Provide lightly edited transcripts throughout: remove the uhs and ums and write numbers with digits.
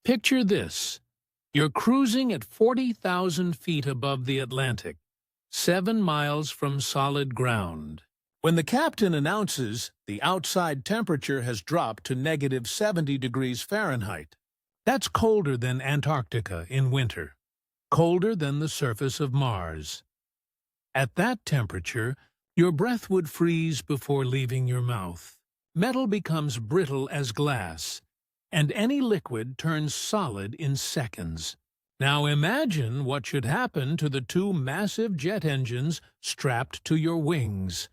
Picture this. You're cruising at 40,000 feet above the Atlantic, 7 miles from solid ground. When the captain announces the outside temperature has dropped to negative 70 degrees Fahrenheit, that's colder than Antarctica in winter, colder than the surface of Mars. At that temperature, your breath would freeze before leaving your mouth. Metal becomes brittle as glass, and any liquid turns solid in seconds. Now imagine what should happen to the two massive jet engines strapped to your wings.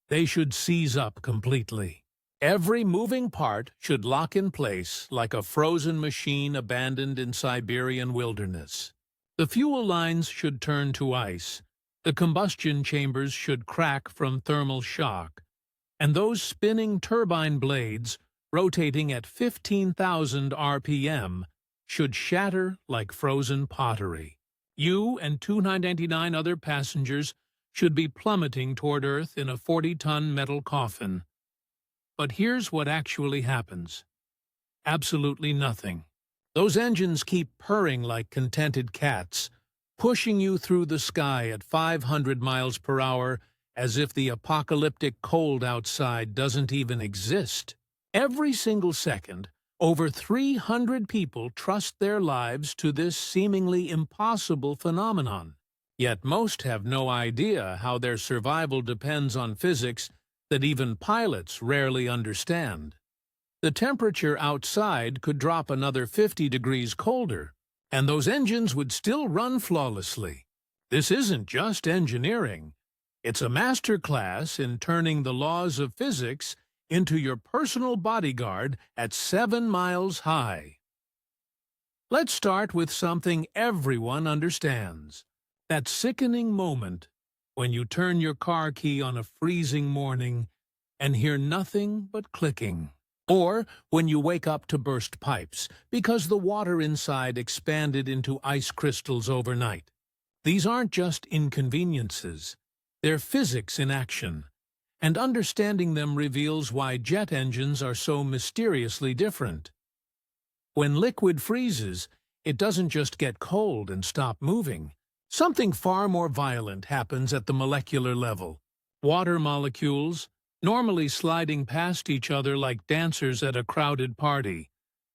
They should seize up completely. Every moving part should lock in place like a frozen machine abandoned in Siberian wilderness. The fuel lines should turn to ice. The combustion chambers should crack from thermal shock. And those spinning turbine blades, rotating at 15,000 RPM, should shatter like frozen pottery. You and 299 other passengers should be plummeting toward Earth in a 40-ton metal coffin. But here's what actually happens. Absolutely nothing. Those engines keep purring like contented cats, pushing you through the sky at 500 miles per hour as if the apocalyptic cold outside doesn't even exist. Every single second, over 300 people trust their lives to this seemingly impossible phenomenon. Yet most have no idea how their survival depends on physics that even pilots rarely understand. The temperature outside could drop another 50 degrees colder, and those engines would still run flawlessly. This isn't just engineering. It's a masterclass in turning the laws of physics into your personal bodyguard at 7 miles high. Let's start with something everyone understands. That sickening moment when you turn your car key on a freezing morning and hear nothing but clicking. Or when you wake up to burst pipes because the water inside expanded into ice crystals overnight. These aren't just inconveniences. They're physics in action. And understanding them reveals why jet engines are so mysteriously different. When liquid freezes, it doesn't just get cold and stop moving. Something far more violent happens at the molecular level. Water molecules, normally sliding past each other like dancers at a crowded party,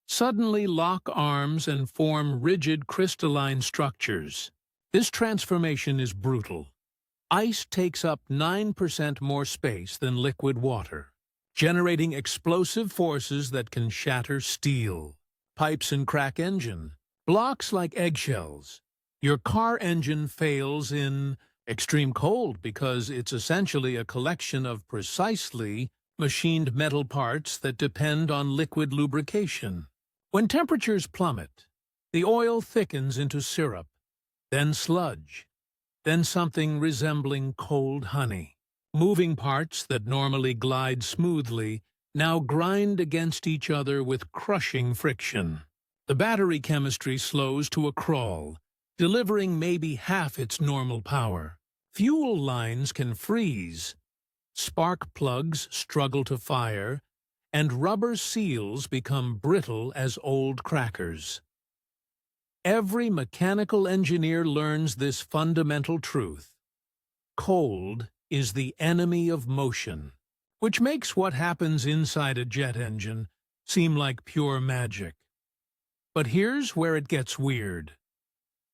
suddenly lock arms and form rigid crystalline structures. This transformation is brutal. Ice takes up 9% more space than liquid water, generating explosive forces that can shatter steel. Pipes and crack engine, blocks like eggshells. Your car engine fails in extreme cold because it's essentially a collection of precisely machined metal parts that depend on liquid lubrication. When temperatures plummet, the oil thickens into syrup, then sludge, then something resembling cold honey. Moving parts that normally glide smoothly now grind against each other with crushing friction. The battery chemistry slows to a crawl, delivering maybe half its normal power. Fuel lines can freeze, spark plugs struggle to fire, and rubber seals become brittle as old crackers. Every mechanical engineer learns this fundamental truth. Cold is the enemy of motion, which makes what happens inside a jet engine seem like pure magic. But here's where it gets weird,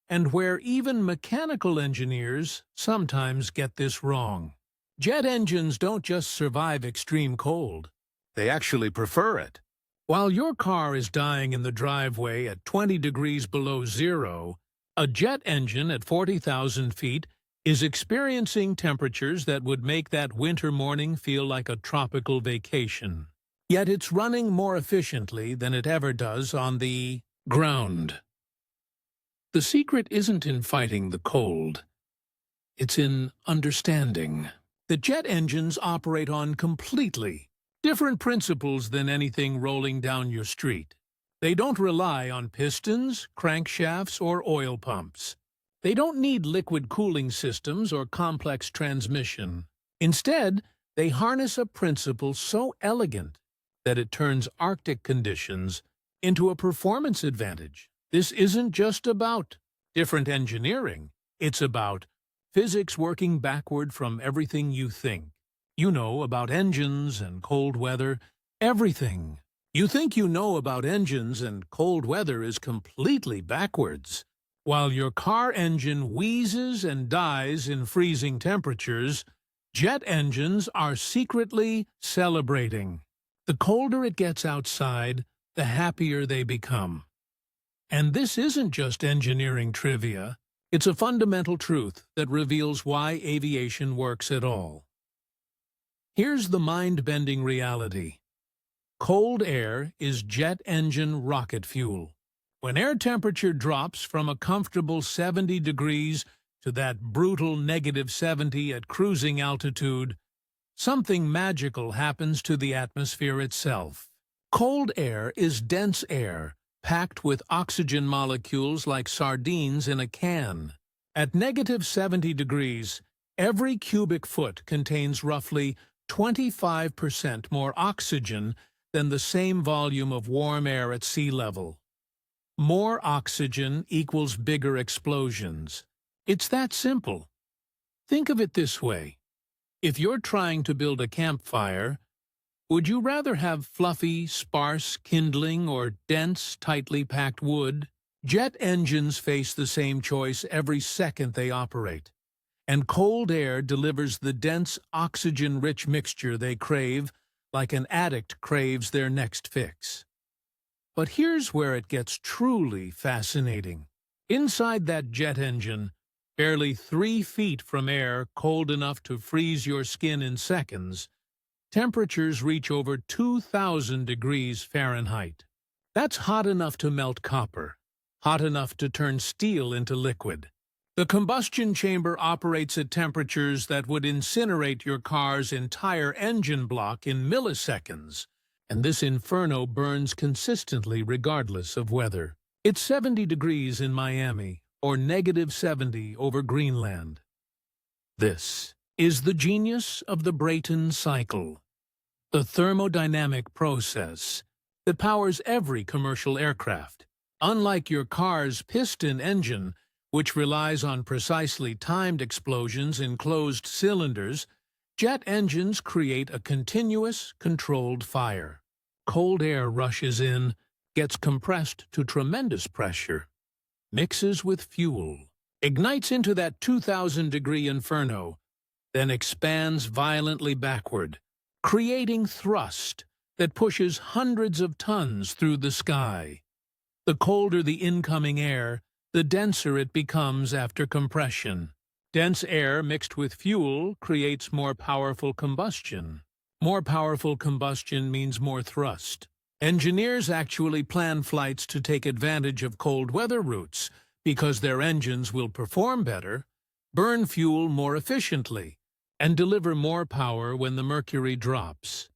and where even mechanical engineers sometimes get this wrong. Jet engines don't just survive extreme cold. They actually prefer it. While your car is dying in the driveway at 20 degrees below zero, a jet engine at 40,000 feet is experiencing temperatures that would make that winter morning feel like a tropical vacation. Yet it's running more efficiently than it ever does on the ground. The secret isn't in fighting the cold. It's in understanding. The jet engines operate on completely different principles than anything rolling down your street. They don't rely on pistons, crankshafts, or oil pumps. They don't need liquid cooling systems or complex transmission. Instead, they harness a principle so elegant that it turns Arctic conditions into a performance advantage. This isn't just about different engineering. It's about physics working backward from everything you think. You know about engines and cold weather, everything. You think you know about engines and cold weather is completely backwards. While your car engine wheezes and dies in freezing temperatures, jet engines are secretly celebrating. The colder it gets outside, the happier they become. And this isn't just engineering trivia. It's a fundamental truth that reveals why aviation works at all. Here's the mind-bending reality. Cold air is jet engine rocket fuel. When air temperature drops from a comfortable 70 degrees to that brutal -70 at cruising altitude, something magical happens to the atmosphere itself. Cold air is dense air, packed with oxygen molecules like sardines in a can. At -70 degrees, every cubic foot contains roughly 25% more oxygen than the same volume of warm air at sea level. More oxygen equals bigger explosions. It's that simple. Think of it this way. If you're trying to build a campfire, would you rather have fluffy, sparse kindling or dense, tightly packed wood? Jet engines face the same choice every second they operate, and cold air delivers the dense, oxygen-rich mixture they crave like an addict craves their next fix. But here's where it gets truly fascinating. Inside that jet engine, barely 3 feet from air cold enough to freeze your skin in seconds, temperatures reach over 2,000 degrees Fahrenheit. That's hot enough to melt copper, hot enough to turn steel into liquid. The combustion chamber operates at temperatures that would incinerate your car's entire engine block in milliseconds, and this inferno burns consistently regardless of weather. It's 70 degrees in Miami, or -70 over Greenland. This is the genius of the Brayton cycle, the thermodynamic process that powers every commercial aircraft. Unlike your car's piston engine, which relies on precisely timed explosions in closed cylinders, jet engines create a continuous, controlled fire. Cold air rushes in, gets compressed to tremendous pressure, mixes with fuel, ignites into that 2,000-degree inferno, then expands violently backward, creating thrust that pushes hundreds of tons through the sky. The colder the incoming air, the denser it becomes after compression. Dense air mixed with fuel creates more powerful combustion. More powerful combustion means more thrust. Engineers actually plan flights to take advantage of cold weather routes because their engines will perform better, burn fuel more efficiently, and deliver more power when the mercury drops.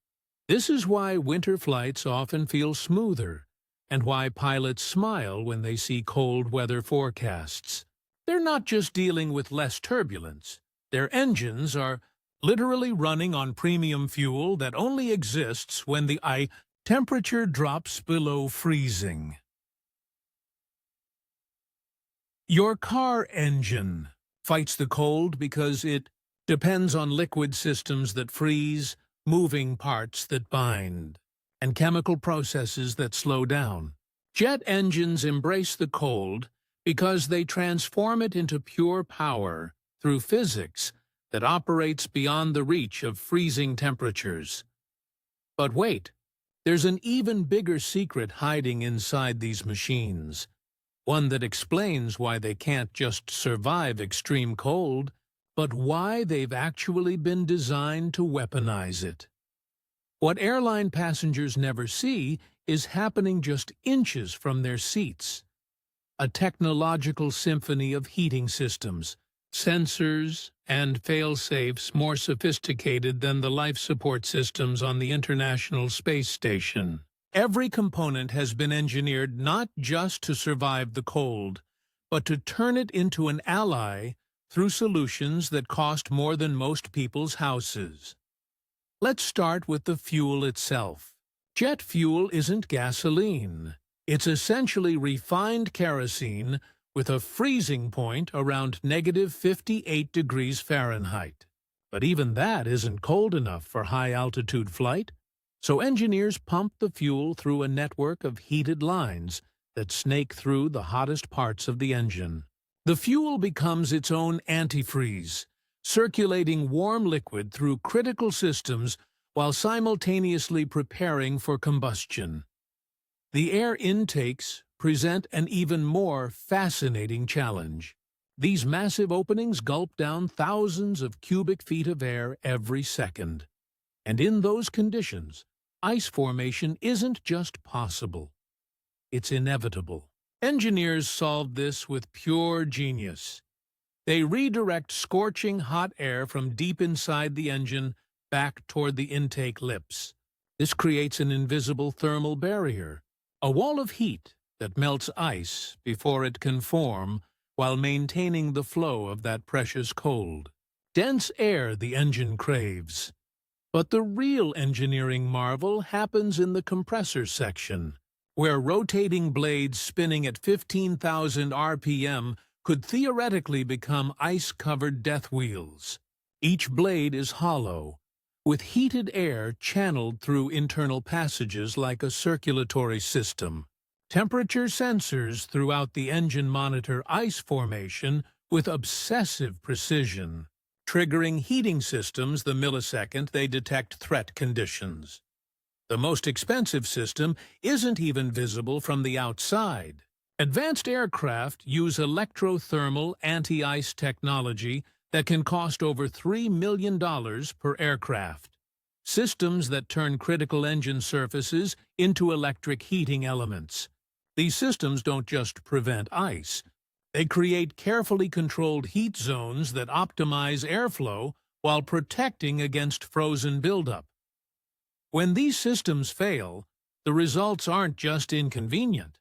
This is why winter flights often feel smoother, and why pilots smile when they see cold weather forecasts. They're not just dealing with less turbulence. Their engines are literally running on premium fuel that only exists when the temperature drops below freezing. Your car engine fights the cold because it depends on liquid systems that freeze, moving parts that bind, and chemical processes that slow down. Jet engines embrace the cold because they transform it into pure power through physics that operates beyond the reach of freezing temperatures. But wait, there's an even bigger secret hiding inside these machines, one that explains why they can't just survive extreme cold, but why they've actually been designed to weaponize it. What airline passengers never see is happening just inches from their seats. A technological symphony of heating systems, sensors, and fail-safes more sophisticated than the life support systems on the International Space Station. Every component has been engineered not just to survive the cold, but to turn it into an ally through solutions that cost more than most people's houses. Let's start with the fuel itself. Jet fuel isn't gasoline. It's essentially refined kerosene with a freezing point around -58 degrees Fahrenheit. But even that isn't cold enough for high-altitude flight, so engineers pump the fuel through a network of heated lines that snake through the hottest parts of the engine. The fuel becomes its own antifreeze, circulating warm liquid through critical systems while simultaneously preparing for combustion. The air intakes present an even more fascinating challenge. These massive openings gulp down thousands of cubic feet of air every second. And in those conditions, ice formation isn't just possible. It's inevitable. Engineers solved this with pure genius. They redirect scorching hot air from deep inside the engine back toward the intake lips. This creates an invisible thermal barrier, a wall of heat that melts ice before it can form while maintaining the flow of that precious cold. Dense air the engine craves. But the real engineering marvel happens in the compressor section, where rotating blades spinning at 15,000 RPM could theoretically become ice-covered death wheels. Each blade is hollow, with heated air channeled through internal passages like a circulatory system. Temperature sensors throughout the engine monitor ice formation with obsessive precision, triggering heating systems the millisecond they detect threat conditions. The most expensive system isn't even visible from the outside. Advanced aircraft use electro-thermal anti-ice technology that can cost over $3 million per aircraft. Systems that turn critical engine surfaces into electric heating elements. These systems don't just prevent ice. They create carefully controlled heat zones that optimize airflow while protecting against frozen buildup. When these systems fail, the results aren't just inconvenient.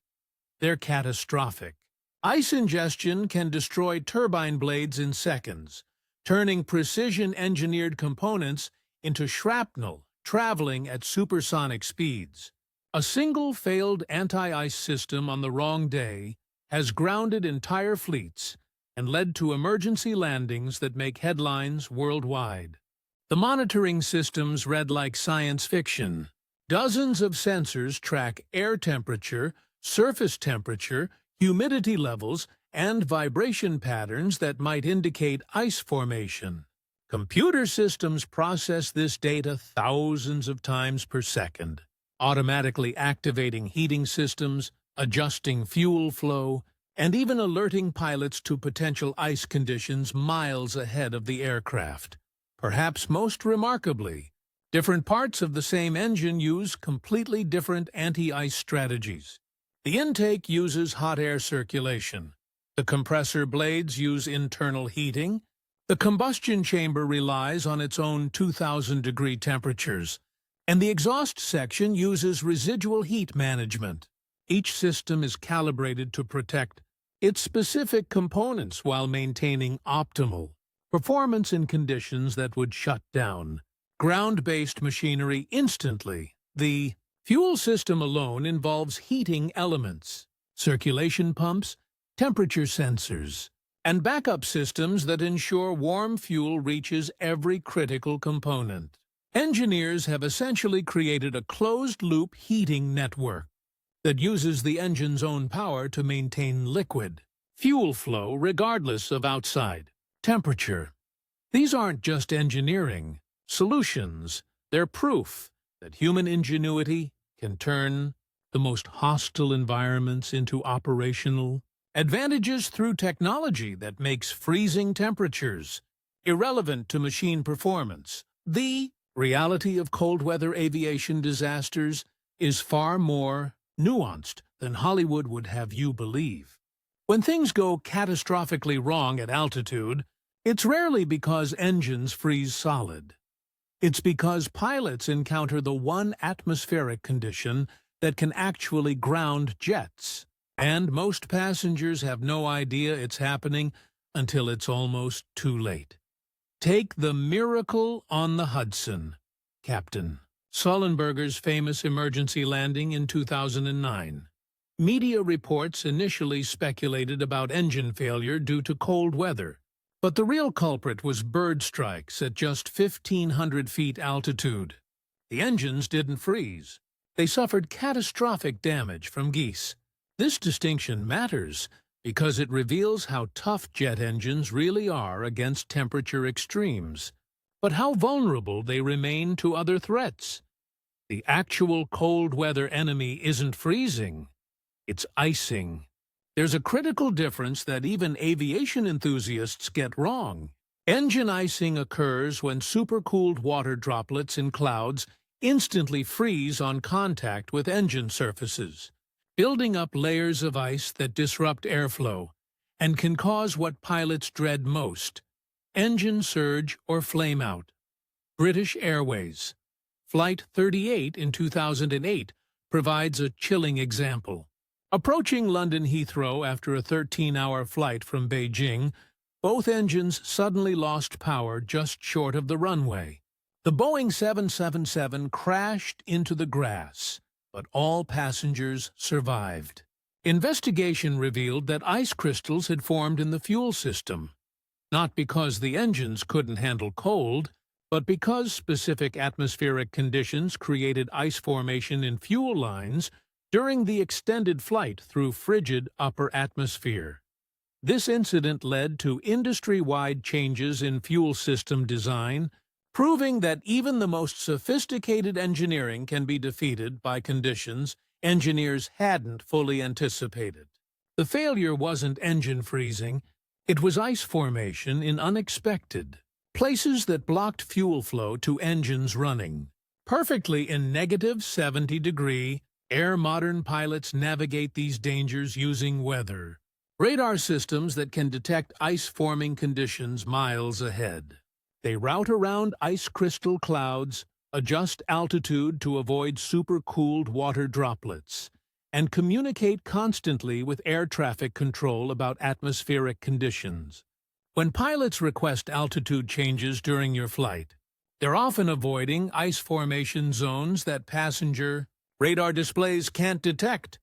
They're catastrophic. Ice ingestion can destroy turbine blades in seconds, turning precision-engineered components into shrapnel traveling at supersonic speeds. A single failed anti-ice system on the wrong day has grounded entire fleets and led to emergency landings that make headlines worldwide. The monitoring systems read like science fiction. Dozens of sensors track air temperature, surface temperature, humidity levels, and vibration patterns that might indicate ice formation. Computer systems process this data thousands of times per second, automatically activating heating systems, adjusting fuel flow, and even alerting pilots to potential ice conditions miles ahead of the aircraft. Perhaps most remarkably, different parts of the same engine use completely different anti-ice strategies. The intake uses hot air circulation. The compressor blades use internal heating. The combustion chamber relies on its own 2,000-degree temperatures. And the exhaust section uses residual heat management. Each system is calibrated to protect its specific components while maintaining optimal performance in conditions that would shut down ground-based machinery instantly. The fuel system alone involves heating elements, circulation pumps, temperature sensors, and backup systems that ensure warm fuel reaches every critical component. Engineers have essentially created a closed-loop heating network that uses the engine's own power to maintain liquid fuel flow regardless of outside temperature. These aren't just engineering solutions. They're proof that human ingenuity can turn the most hostile environments into operational advantages through technology that makes freezing temperatures irrelevant to machine performance. The reality of cold weather aviation disasters is far more nuanced than Hollywood would have you believe. When things go catastrophically wrong at altitude, it's rarely because engines freeze solid. It's because pilots encounter the one atmospheric condition that can actually ground jets, and most passengers have no idea it's happening until it's almost too late. Take the miracle on the Hudson, Captain Sullenberger's famous emergency landing in 2009. Media reports initially speculated about engine failure due to cold weather, but the real culprit was bird strikes at just 1,500 feet altitude. The engines didn't freeze. They suffered catastrophic damage from geese. This distinction matters because it reveals how tough jet engines really are against temperature extremes, but how vulnerable they remain to other threats. The actual cold weather enemy isn't freezing. It's icing. There's a critical difference that even aviation enthusiasts get wrong. Engine icing occurs when supercooled water droplets in clouds instantly freeze on contact with engine surfaces, building up layers of ice that disrupt airflow and can cause what pilots dread most: engine surge or flameout. British Airways Flight 38 in 2008 provides a chilling example. Approaching London Heathrow after a 13-hour flight from Beijing, both engines suddenly lost power just short of the runway. The Boeing 777 crashed into the grass, but all passengers survived. Investigation revealed that ice crystals had formed in the fuel system, not because the engines couldn't handle cold, but because specific atmospheric conditions created ice formation in fuel lines during the extended flight through frigid upper atmosphere. This incident led to industry-wide changes in fuel system design, proving that even the most sophisticated engineering can be defeated by conditions engineers hadn't fully anticipated. The failure wasn't engine freezing, it was ice formation in unexpected places that blocked fuel flow to engines running perfectly in -70-degree air. Modern pilots navigate these dangers using weather radar systems that can detect ice-forming conditions miles ahead. They route around ice crystal clouds, adjust altitude to avoid supercooled water droplets, and communicate constantly with air traffic control about atmospheric conditions. When pilots request altitude changes during your flight, they're often avoiding ice formation zones that passenger radar displays can't detect.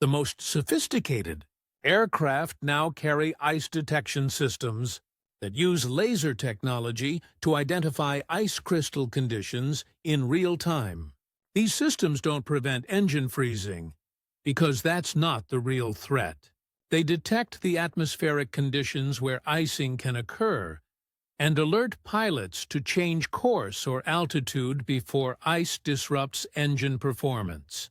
The most sophisticated aircraft now carry ice detection systems that use laser technology to identify ice crystal conditions in real time. These systems don't prevent engine freezing, because that's not the real threat. They detect the atmospheric conditions where icing can occur and alert pilots to change course or altitude before ice disrupts engine performance.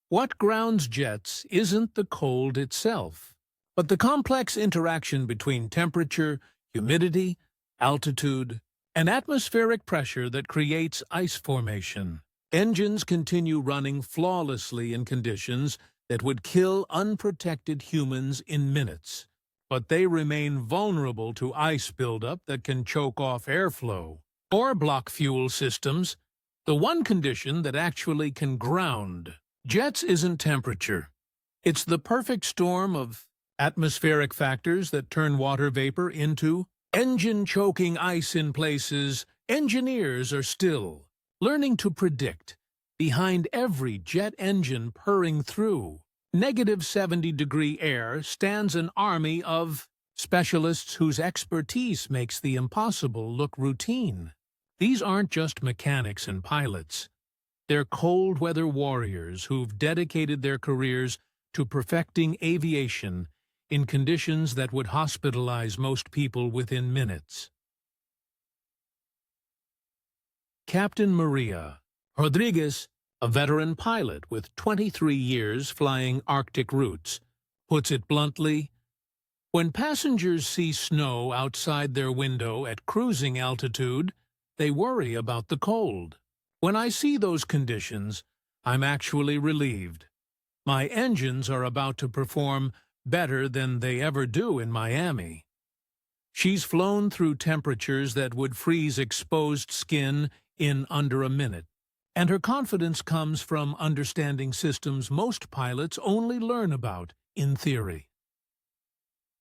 What grounds jets isn't the cold itself, but the complex interaction between temperature, humidity, altitude, and atmospheric pressure that creates ice formation. Engines continue running flawlessly in conditions that would kill unprotected humans in minutes, but they remain vulnerable to ice buildup that can choke off airflow or block fuel systems, the one condition that actually can ground jets isn't temperature. It's the perfect storm of atmospheric factors that turn water vapor into engine-choking ice in places engineers are still learning to predict. Behind every jet engine purring through -70-degree air stands an army of specialists whose expertise makes the impossible look routine. These aren't just mechanics and pilots. They're cold-weather warriors who've dedicated their careers to perfecting aviation in conditions that would hospitalize most people within minutes. Captain Maria Rodriguez, a veteran pilot with 23 years flying Arctic routes, puts it bluntly, "When passengers see snow outside their window at cruising altitude, they worry about the cold. When I see those conditions, I'm actually relieved. My engines are about to perform better than they ever do in Miami." She's flown through temperatures that would freeze exposed skin in under a minute, and her confidence comes from understanding systems most pilots only learn about in theory.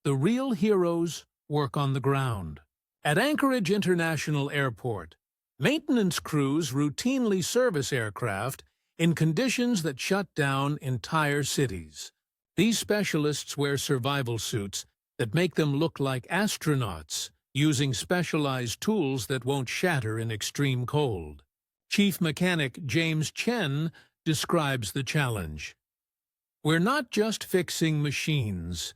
The real heroes work on the ground. At Anchorage International Airport, maintenance crews routinely service aircraft in conditions that shut down entire cities. These specialists wear survival suits that make them look like astronauts, using specialized tools that won't shatter in extreme cold. Chief Mechanic James Chen describes the challenge. "We're not just fixing machines.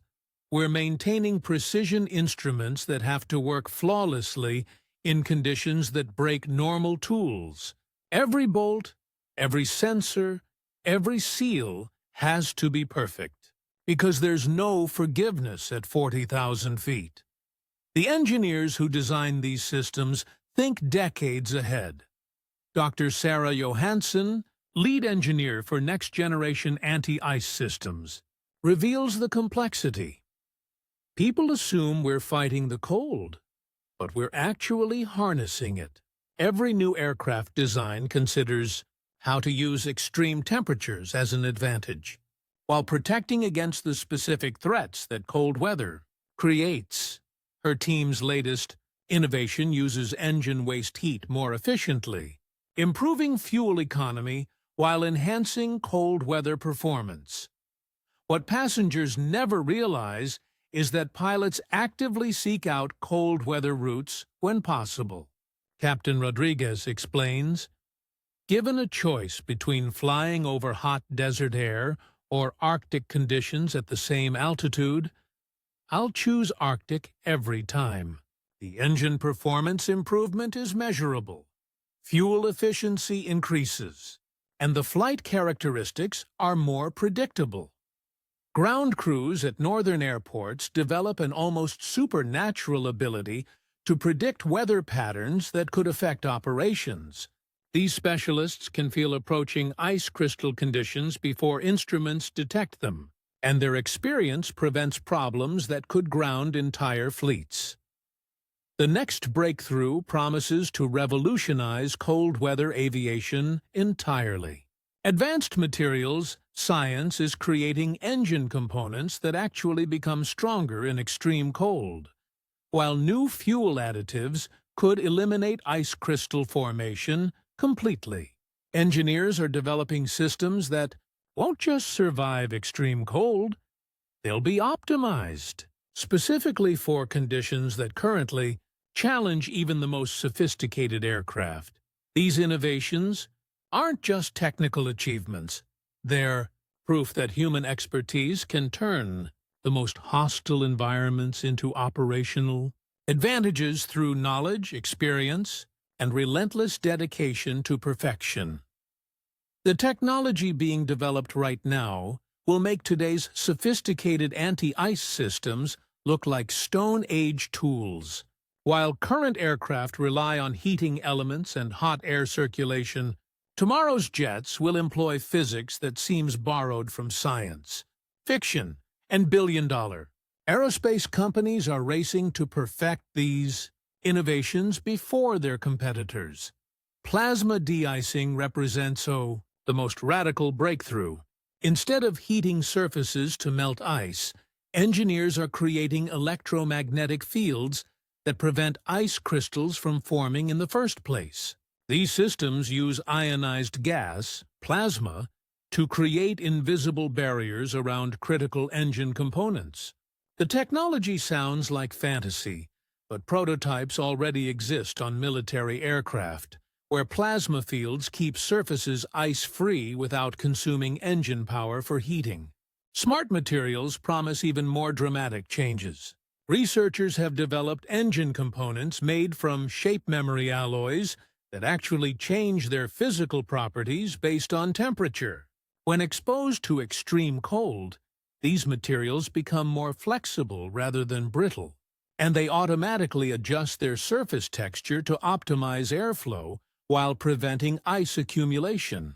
We're maintaining precision instruments that have to work flawlessly in conditions that break normal tools. Every bolt, every sensor, every seal has to be perfect, because there's no forgiveness at 40,000 feet. The engineers who design these systems think decades ahead." Dr. Sarah Johansson, lead engineer for next-generation anti-ice systems, reveals the complexity. "People assume we're fighting the cold, but we're actually harnessing it. Every new aircraft design considers how to use extreme temperatures as an advantage, while protecting against the specific threats that cold weather creates." Her team's latest innovation uses engine waste heat more efficiently, improving fuel economy while enhancing cold weather performance. What passengers never realize is that pilots actively seek out cold weather routes when possible. Captain Rodriguez explains, "Given a choice between flying over hot desert air or Arctic conditions at the same altitude, I'll choose Arctic every time. The engine performance improvement is measurable. Fuel efficiency increases, and the flight characteristics are more predictable." Ground crews at northern airports develop an almost supernatural ability to predict weather patterns that could affect operations. These specialists can feel approaching ice crystal conditions before instruments detect them, and their experience prevents problems that could ground entire fleets. The next breakthrough promises to revolutionize cold weather aviation entirely. Advanced materials science is creating engine components that actually become stronger in extreme cold, while new fuel additives could eliminate ice crystal formation completely. Engineers are developing systems that won't just survive extreme cold, they'll be optimized, specifically for conditions that currently challenge even the most sophisticated aircraft. These innovations aren't just technical achievements, they're proof that human expertise can turn the most hostile environments into operational advantages through knowledge, experience, and relentless dedication to perfection. The technology being developed right now will make today's sophisticated anti-ice systems look like Stone Age tools. While current aircraft rely on heating elements and hot air circulation, tomorrow's jets will employ physics that seems borrowed from science, fiction, and billion-dollar. Aerospace companies are racing to perfect these innovations before their competitors. Plasma de-icing represents the most radical breakthrough. Instead of heating surfaces to melt ice, engineers are creating electromagnetic fields that prevent ice crystals from forming in the first place. These systems use ionized gas, plasma, to create invisible barriers around critical engine components. The technology sounds like fantasy, but prototypes already exist on military aircraft, where plasma fields keep surfaces ice-free without consuming engine power for heating. Smart materials promise even more dramatic changes. Researchers have developed engine components made from shape memory alloys that actually change their physical properties based on temperature. When exposed to extreme cold, these materials become more flexible rather than brittle, and they automatically adjust their surface texture to optimize airflow while preventing ice accumulation.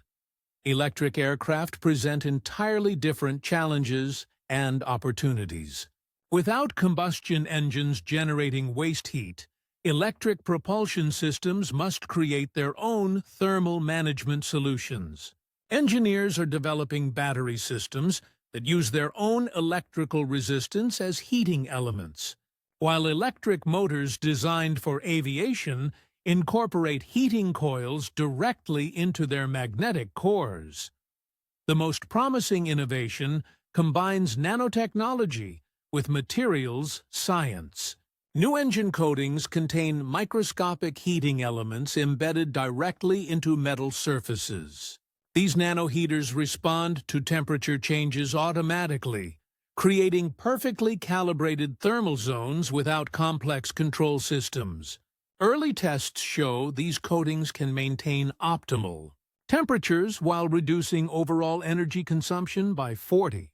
Electric aircraft present entirely different challenges and opportunities. Without combustion engines generating waste heat, electric propulsion systems must create their own thermal management solutions. Engineers are developing battery systems that use their own electrical resistance as heating elements, while electric motors designed for aviation incorporate heating coils directly into their magnetic cores. The most promising innovation combines nanotechnology with materials science. New engine coatings contain microscopic heating elements embedded directly into metal surfaces. These nano-heaters respond to temperature changes automatically, creating perfectly calibrated thermal zones without complex control systems. Early tests show these coatings can maintain optimal temperatures while reducing overall energy consumption by 40%.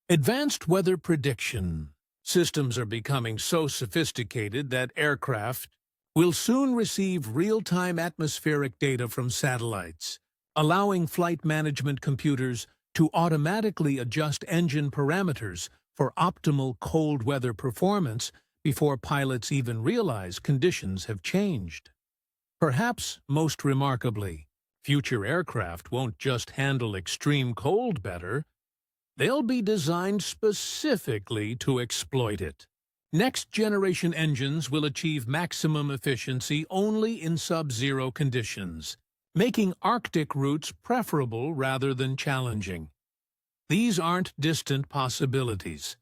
Advanced weather prediction. Systems are becoming so sophisticated that aircraft will soon receive real-time atmospheric data from satellites, allowing flight management computers to automatically adjust engine parameters for optimal cold weather performance before pilots even realize conditions have changed. Perhaps most remarkably, future aircraft won't just handle extreme cold better, they'll be designed specifically to exploit it. Next-generation engines will achieve maximum efficiency only in sub-zero conditions, making Arctic routes preferable rather than challenging. These aren't distant possibilities.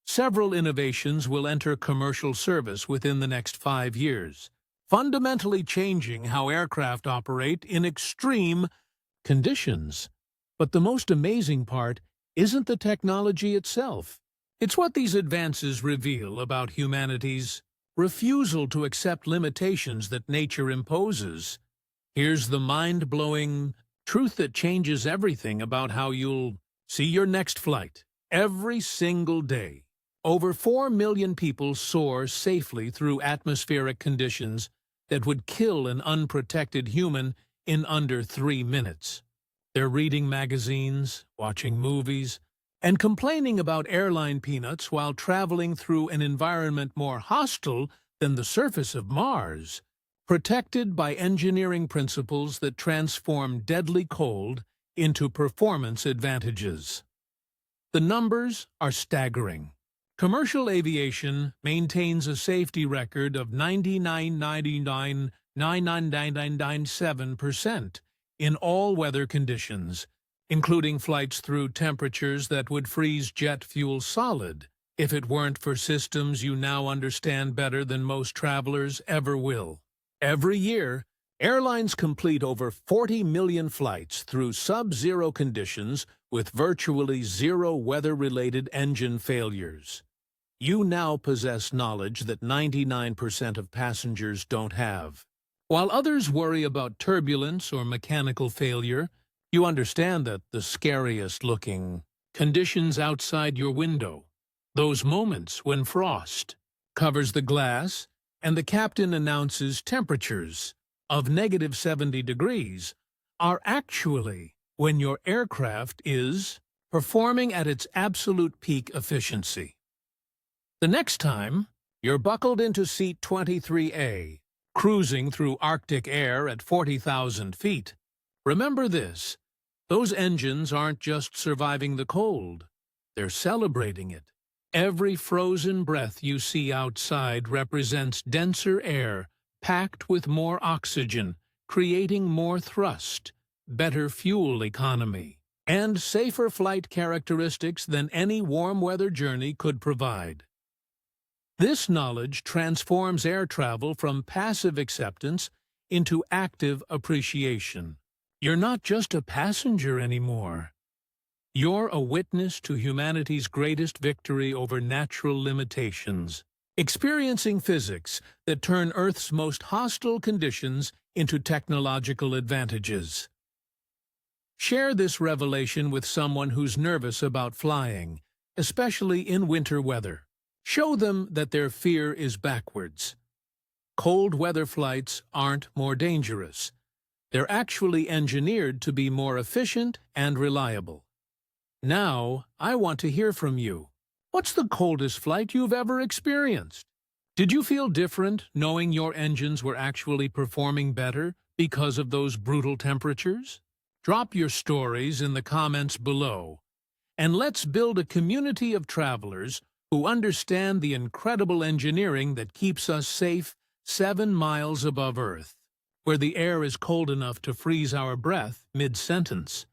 Several innovations will enter commercial service within the next 5 years, fundamentally changing how aircraft operate in extreme conditions. But the most amazing part isn't the technology itself. It's what these advances reveal about humanity's refusal to accept limitations that nature imposes. Here's the mind-blowing truth that changes everything about how you'll see your next flight. Every single day, over 4 million people soar safely through atmospheric conditions that would kill an unprotected human in under 3 minutes. They're reading magazines, watching movies, and complaining about airline peanuts while traveling through an environment more hostile than the surface of Mars, protected by engineering principles that transform deadly cold into performance advantages. The numbers are staggering. Commercial aviation maintains a safety record of 99.99997% in all weather conditions, including flights through temperatures that would freeze jet fuel solid if it weren't for systems you now understand better than most travelers ever will. Every year, airlines complete over 40 million flights through sub-zero conditions with virtually zero weather-related engine failures. You now possess knowledge that 99% of passengers don't have. While others worry about turbulence or mechanical failure, you understand that the scariest-looking conditions outside your window, those moments when frost covers the glass and the captain announces temperatures of -70 degrees, are actually when your aircraft is performing at its absolute peak efficiency. The next time you're buckled into seat 23A, cruising through Arctic air at 40,000 feet, remember this: those engines aren't just surviving the cold, they're celebrating it. Every frozen breath you see outside represents denser air packed with more oxygen, creating more thrust, better fuel economy, and safer flight characteristics than any warm-weather journey could provide. This knowledge transforms air travel from passive acceptance into active appreciation. You're not just a passenger anymore. You're a witness to humanity's greatest victory over natural limitations, experiencing physics that turn Earth's most hostile conditions into technological advantages. Share this revelation with someone who's nervous about flying, especially in winter weather. Show them that their fear is backwards. Cold weather flights aren't more dangerous. They're actually engineered to be more efficient and reliable. Now, I want to hear from you. What's the coldest flight you've ever experienced? Did you feel different knowing your engines were actually performing better because of those brutal temperatures? Drop your stories in the comments below, and let's build a community of travelers who understand the incredible engineering that keeps us safe 7 miles above Earth, where the air is cold enough to freeze our breath mid-sentence.